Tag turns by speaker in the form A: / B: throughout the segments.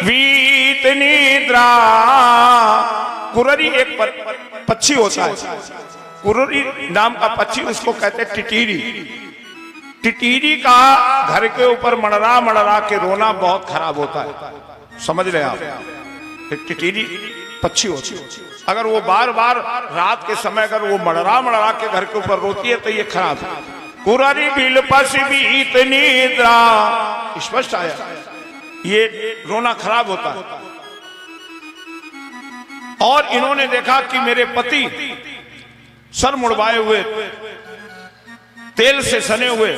A: वीत निद्रा। कुररी एक पक्षी होता है, कुररी नाम का पक्षी, उसको कहते हैं टिटीरी। टिटीरी का घर के ऊपर मड़रा मड़रा के रोना बहुत खराब होता है, समझ रहे आप। एक टिटीरी पक्षी होती है, अगर वो बार बार रात के समय अगर वो मड़रा मड़रा के घर के ऊपर रोती है तो ये खराब है। कुररी बिलपस बीत निद्रा, स्पष्ट आया, ये रोना खराब होता है। और इन्होंने देखा कि मेरे पति सर मुड़वाए हुए, तेल से सने हुए,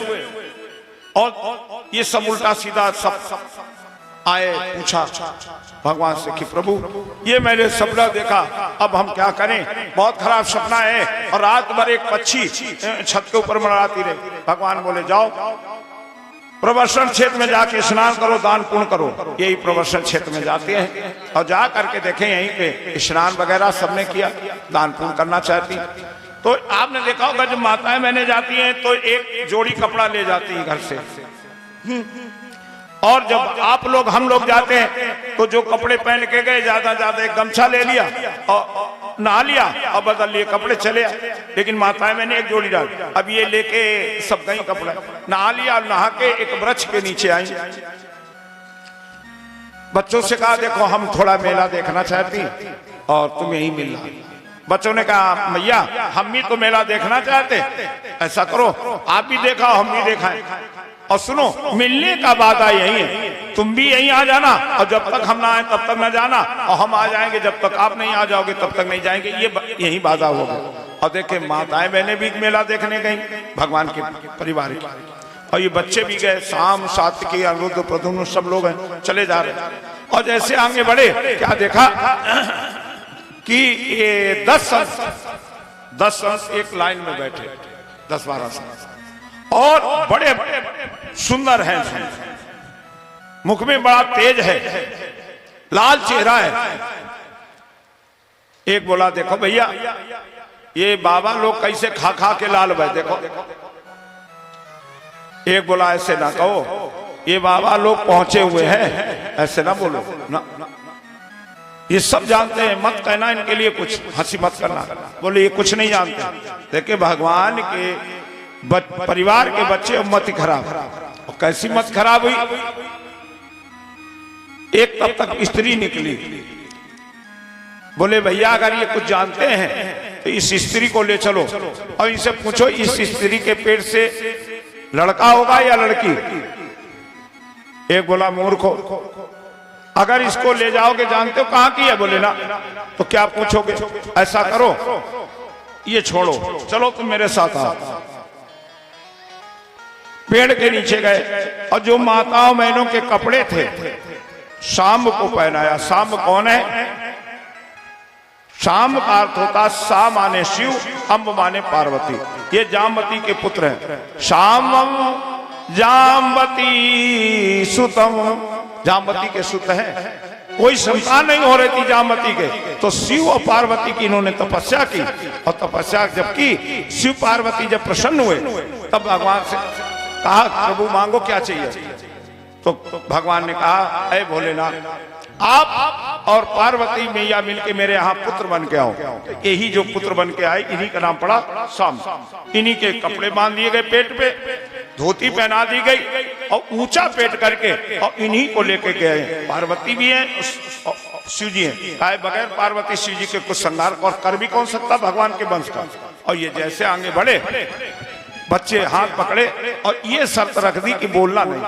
A: और ये सब उल्टा सीधा सब आए। पूछा भगवान से कि प्रभु ये मैंने सपना देखा, अब हम क्या करें, बहुत खराब सपना है, और रात भर एक पक्षी छत के ऊपर मंडराती रही। भगवान बोले जाओ प्रवर्षण क्षेत्र में जाके स्नान करो, दान पुण्य करो। यही प्रवर्षण क्षेत्र में जाते हैं और जा करके देखें यहीं पे स्नान वगैरह सबने किया, दान पुण्य करना चाहती। तो आपने देखा होगा जब माताएं बहने जाती हैं तो एक जोड़ी कपड़ा ले जाती है घर से, और जब आप लोग हम लोग जाते हैं तो जो कपड़े पहन के गए ज्यादा ज्यादा एक गमछा ले लिया और नहा लिया और बदल लिए कपड़े चले आए। लेकिन माताएं मैंने एक जोड़ी डाल, अब ये लेके सब गई कपड़ा नहा लिया और नहा के एक वृक्ष के नीचे आई। बच्चों से कहा देखो हम थोड़ा मेला देखना चाहती और तुम यही मिलना। बच्चों ने कहा मैया हम भी तो मेला देखना चाहते, ऐसा करो आप भी देखा हम भी देखा है, और सुनो मिलने का वादा यही है, तुम भी यहीं आ जाना और जब तक हम ना आए तब तक न जाना, और हम आ जाएंगे जब तक आप नहीं आ जाओगे तब तक नहीं जाएंगे, ये यही वादा होगा। और देखे माताएं बहनें भी मेला देखने गई भगवान के परिवार की, और ये बच्चे भी गए, शाम सात्विकी अनिरुद्ध प्रद्युम्न सब लोग हैं चले जा रहे। और जैसे आगे बढ़े क्या देखा कि ये 10 संत एक लाइन में बैठे, 10-12 संत, और बड़े सुंदर हैं, मुख में बड़ा तेज है, लाल चेहरा है। एक बोला देखो भैया ये बाबा लोग कैसे खा खा के लाल भाई देखो। एक बोला ऐसे ना कहो, ये बाबा लोग पहुंचे हुए हैं, ऐसे ना बोलो ना, ये सब जानते हैं, मत कहना इनके लिए कुछ, हंसी मत करना। बोले ये कुछ नहीं जानते। देखिए भगवान के परिवार के बच्चे मत खराब, और कैसी मत खराब हुई, एक तब तक स्त्री निकली। बोले भैया अगर ये कुछ जानते हैं तो इस स्त्री को ले चलो और इनसे पूछो इस स्त्री के पेट से लड़का होगा या लड़की। एक बोला मूर्खो, अगर इसको ले जाओगे जानते हो कहाँ की है, बोले ना, तो क्या पूछोगे, ऐसा करो ये छोड़ो, चलो तुम मेरे साथ आओ। पेड़ के नीचे गए और जो माताओं बहनों के कपड़े थे शाम को पहनाया। शाम कौन है? शाम का अर्थ होता सा माने शिव, अम्ब माने पार्वती, ये जामवती के पुत्र हैं। शामम जामवती सुतम, जामवती के सुत हैं, कोई संतान नहीं हो रही थी जामवती के, तो शिव और पार्वती की इन्होंने तपस्या की, और तपस्या जब की शिव पार्वती जब प्रसन्न हुए तब भगवान से कहा प्रभु मांगो क्या चाहिए। तो भगवान ने कहा अरे भोलेनाथ आप और पार्वती मैया मिलके मेरे यहाँ पुत्र बन के आओ। यही जो पुत्र बन के आए इन्हीं का नाम पड़ा शाम। इन्हीं के कपड़े बांध दिए गए, पेट पे धोती पहना दी गई और ऊंचा पेट करके, और इन्हीं को लेके गए। पार्वती भी है शिव जी है, आए बगैर पार्वती शिव जी के कुछ संहार और कर भी कौन सकता भगवान के वंश का। और ये जैसे आगे बढ़े बच्चे हाथ पकड़े और ये शर्त रख दी कि बोलना नहीं,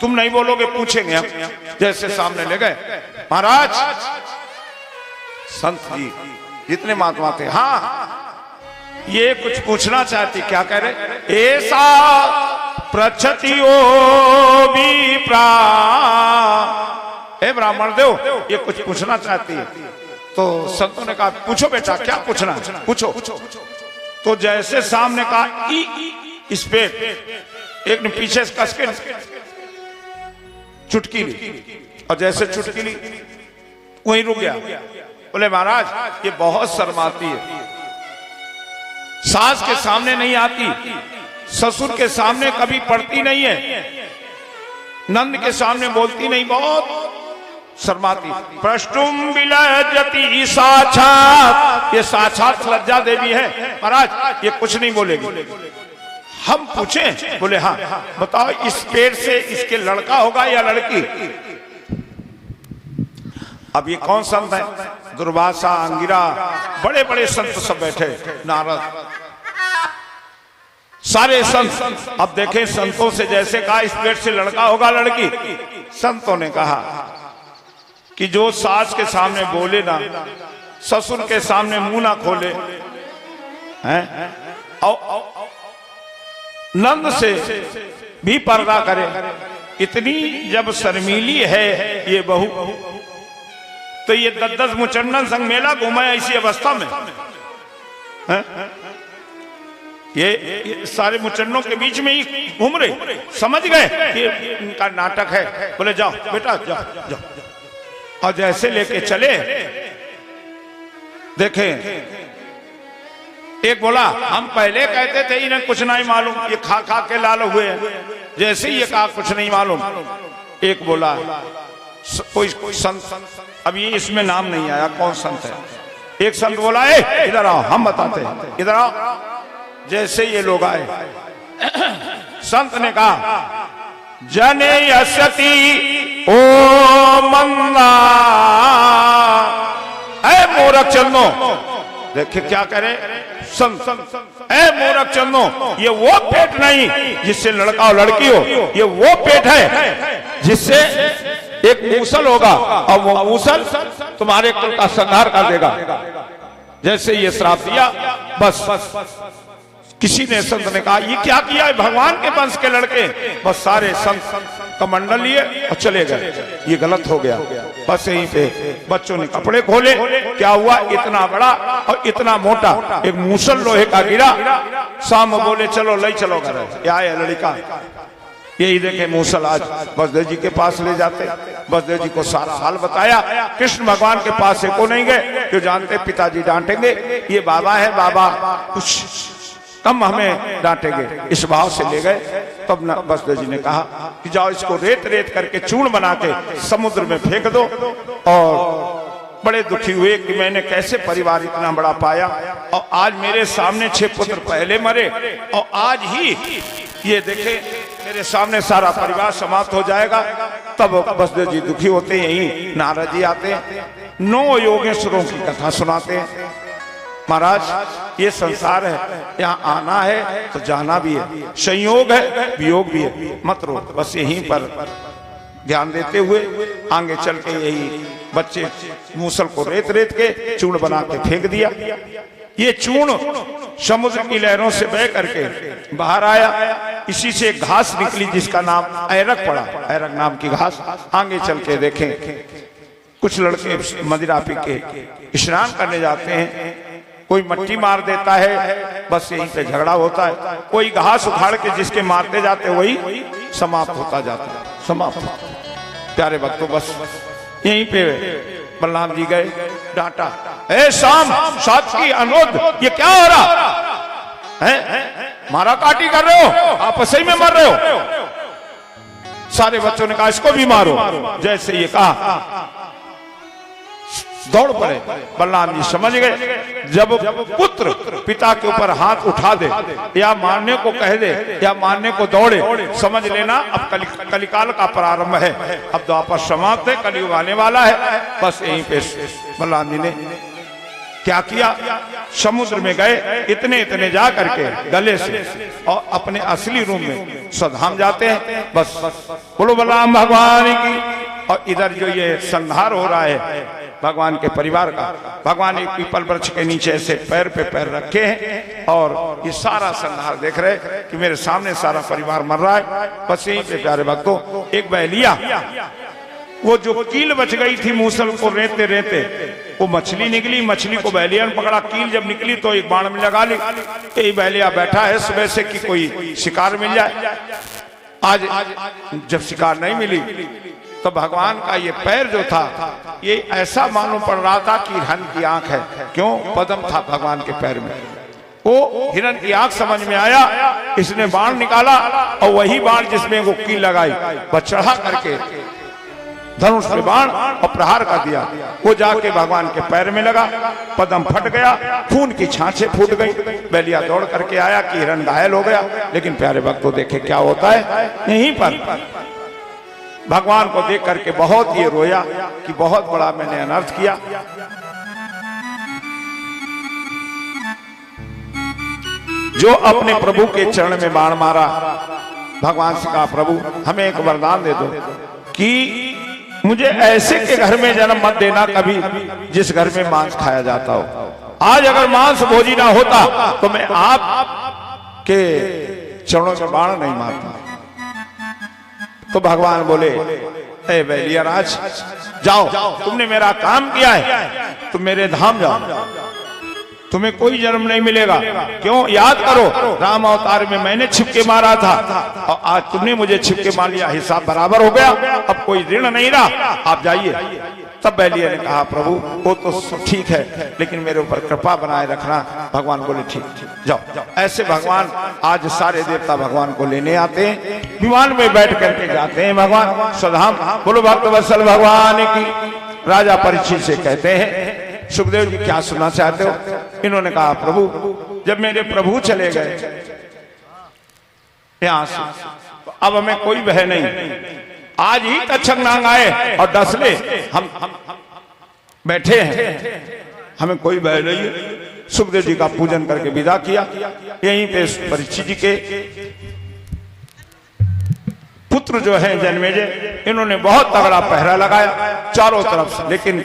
A: तुम नहीं बोलोगे पूछेंगे हम। जैसे सामने ले गए महाराज संत जी जितने महात्मा थे, हाँ ये कुछ पूछना चाहती, क्या कह रहे, ऐसा प्रचतियो भी प्रा, हे ब्राह्मण देव ये कुछ पूछना चाहती है। तो संतों ने कहा पूछो बेटा क्या पूछना है, पूछो। तो जैसे सामने कहा इस पे एक ने पीछे से कस के चुटकी ली, और जैसे चुटकी ली वहीं रुक गया। बोले महाराज ये बहुत शर्माती है, सास के सामने नहीं आती, ससुर के सामने कभी पढ़ती नहीं है, नंद के सामने बोलती नहीं, बहुत शर्माती। प्रष्टुम विलज्जति साक्षात, ये साक्षात लज्जा देवी है महाराज, ये कुछ नहीं बोलेगी। हम पूछें, बोले हाँ बताओ इस पेट से इसके लड़का होगा या लड़की? अब ये कौन संत है? दुर्वासा, अंगिरा, बड़े बड़े संत सब बैठे, नारद, सारे संत। अब देखें संतों से जैसे कहा इस पेट से लड़का होगा लड़की, संतों ने कहा कि जो सास के सामने बोले ना, ससुर के सामने मुंह ना खोले, हैं और नंद से भी पर्दा करे, इतनी जब शर्मीली है ये बहू, तो ये 10 मुचन्नन संग मेला घूमा ऐसी अवस्था में है? ये सारे मुचन्नों के बीच में ही घूम रहे, समझ गए कि इनका नाटक है। बोले जाओ बेटा जाओ जाओ, और जैसे लेके चले, देखें एक बोला हम पहले कहते थे इन्हें कुछ नहीं मालूम, ये खा खा के लाल हुए हैं, जैसे ही ये कहा कुछ नहीं मालूम। एक बोला कोई संत, अब ये इसमें नाम नहीं आया कौन संत है। एक संत बोला ए इधर आओ हम बताते हैं, इधर आओ। जैसे ये लोग आए, संत ने कहा जने यसती ओ मंदा, ऐ मूर्ख चंदो, देखे क्या करे संत, ऐ मूर्ख चंदो, ये वो पेट नहीं जिससे लड़का और लड़की हो, ये वो पेट है जिससे एक मूसल होगा और वो मूसल तुम्हारे कुल का संहार कर देगा। जैसे ये श्राप दिया, बस किसी ने, संत ने कहा ये क्या किया है भगवान के वंश के लड़के, बस सारे संत का मंडल लिए और चले गए, ये गलत हो गया। बस यहीं पे बच्चों ने कपड़े खोले, क्या हुआ इतना बड़ा और इतना मोटा एक मूसल लोहे का गिरा, शाम बोले चलो ले चलो घर, आया लड़का, यही देखे मूसल आज बसदेव जी के पास ले जाते, बसदेव जी को सारा हाल बताया। कृष्ण भगवान के पास से को नहीं गए, जो जानते पिताजी डांटेंगे, ये बाबा है बाबा कुछ कम हमें डांटेंगे, इस भाव से ले गए। तब न बसदेव जी ने कहा कि जाओ इसको रेत रेत करके चूर्ण बना के समुद्र में फेंक दो। और बड़े दुखी हुए कि मैंने कैसे परिवार इतना बड़ा पाया, और आज मेरे सामने 6 पुत्र पहले मरे, और आज ही ये देखे मेरे सामने सारा परिवार समाप्त हो जाएगा। तब बसदेव जी दुखी होते हैं, यही नारद जी आते हैं, 9 योगेश्वरों की कथा सुनाते हैं। महाराज ये संसार है, यहाँ आना है तो जाना भी है, संयोग है वियोग भी है, मत रो। बस यहीं पर ध्यान देते हुए आगे चल के यही बच्चे मूसल को रेत रेत के चूर्ण बना के फेंक दिया। ये चूर्ण समुद्र की लहरों से बह करके बाहर आया, इसी से घास निकली जिसका नाम ऐरक पड़ा, ऐरक नाम की घास। आगे चल के देखें कुछ लड़के मदिरा पी के स्नान करने जाते हैं, कोई मट्टी मार देता है, बस यहीं पे झगड़ा होता है। कोई घास उखाड़ के जिसके मारते जाते वही समाप्त होता जाता है, समाप्त। प्यारे भक्तों बस यहीं पे बलराम जी गए, डांटा, ए शाम सात्विकी अनुरोध ये क्या हो रहा है, मारा काटी कर रहे हो, आपस में मर रहे हो। सारे बच्चों ने कहा इसको भी मारो। जैसे ये कहा दौड़ पड़े। बलराम जी समझ गए, जब पुत्र पिता के ऊपर हाथ उठा दे या मारने को कह दे या मारने को दौड़े, समझ लेना अब कलिकाल का प्रारंभ है, अब द्वापर समाप्त है, कलयुग आने वाला है। बस यहीं पे बलराम जी ने क्या किया, समुद्र में गए, इतने इतने जा करके गले से, और अपने असली रूप में स्वधाम जाते हैं। बस बोलो बलराम भगवान की। और इधर जो ये संहार हो रहा है भगवान के परिवार का, भगवान एक पीपल वृक्ष के नीचे ऐसे पैर पे पैर रखे हैं और ये सारा संहार देख रहे कि मेरे सामने सारा परिवार मर रहा है। बस यहीं पे प्यारे भक्तों एक बहलिया, वो जो कील बच गई थी मूसल को रेते रेते, वो मछली निकली, मछली को बहलिया ने पकड़ा, कील जब निकली तो एक बाण में लगा ली। यही बहलिया बैठा है सुबह से कि कोई शिकार मिल जाए। आज जब शिकार नहीं मिली तो भगवान का ये पैर जो था ये ऐसा मालूम पड़ रहा था कि हिरण की आंख है। क्यों? पद्म था भगवान के पैर में, वो हिरण की आंख समझ में आया, इसने बाण निकाला और वही बाण जिसमें वो कील लगाई वह चढ़ा करके धनुष पे बाण और प्रहार कर दिया। वो जाके भगवान के पैर में लगा, पदम फट गया, खून की छांछें फूट गई। बैलिया दौड़ करके आया कि हिरण घायल हो गया, लेकिन प्यारे भक्त को देखे क्या होता है। यहीं पर भगवान को देख करके बहुत ये रोया कि बहुत बड़ा मैंने अनर्थ किया। जो अपने प्रभु के चरण में बाण मारा, भगवान से कहा प्रभु हमें एक वरदान दे दो कि मुझे ऐसे के घर में जन्म मत देना कभी जिस घर में मांस खाया जाता हो। आज अगर मांस भोजी ना होता तो मैं आप के चरणों में बाण नहीं मारता। तो भगवान बोले ए बैलिया राज जाओ, तुमने मेरा काम किया है, तुम मेरे धाम जाओ, तुम्हें कोई जन्म नहीं मिलेगा। क्यों? याद करो राम अवतार में मैंने छिपके मारा था और आज तुमने मुझे छिपके मार लिया, हिसाब बराबर हो गया, अब कोई ऋण नहीं रहा, आप जाइए। तब बैलिया ने कहा प्रभु वो तो ठीक है, लेकिन मेरे ऊपर कृपा बनाए रखना। भगवान बोले ठीक जाओ। ऐसे भगवान आज सारे देवता भगवान को लेने आते हैं, विमान में बैठ करके जाते हैं भगवान स्वधाम। बोलो भक्त वत्सल भगवान की। राजा परीक्षित से कहते हैं सुखदेव जी क्या सुनना चाहते हो? इन्होंने कहा प्रभु जब मेरे प्रभु चले गए यहां से तो अब हमें कोई भय नहीं। आज ही तक्षक नाग आए और डसले हम बैठे हैं, हमें कोई भय नहीं है। सुखदेव जी का पूजन करके विदा किया। यहीं पे परीक्षित जी के पुत्र जो है जन्मेजय, इन्होंने बहुत तगड़ा पहरा लगाया चारों तरफ से, लेकिन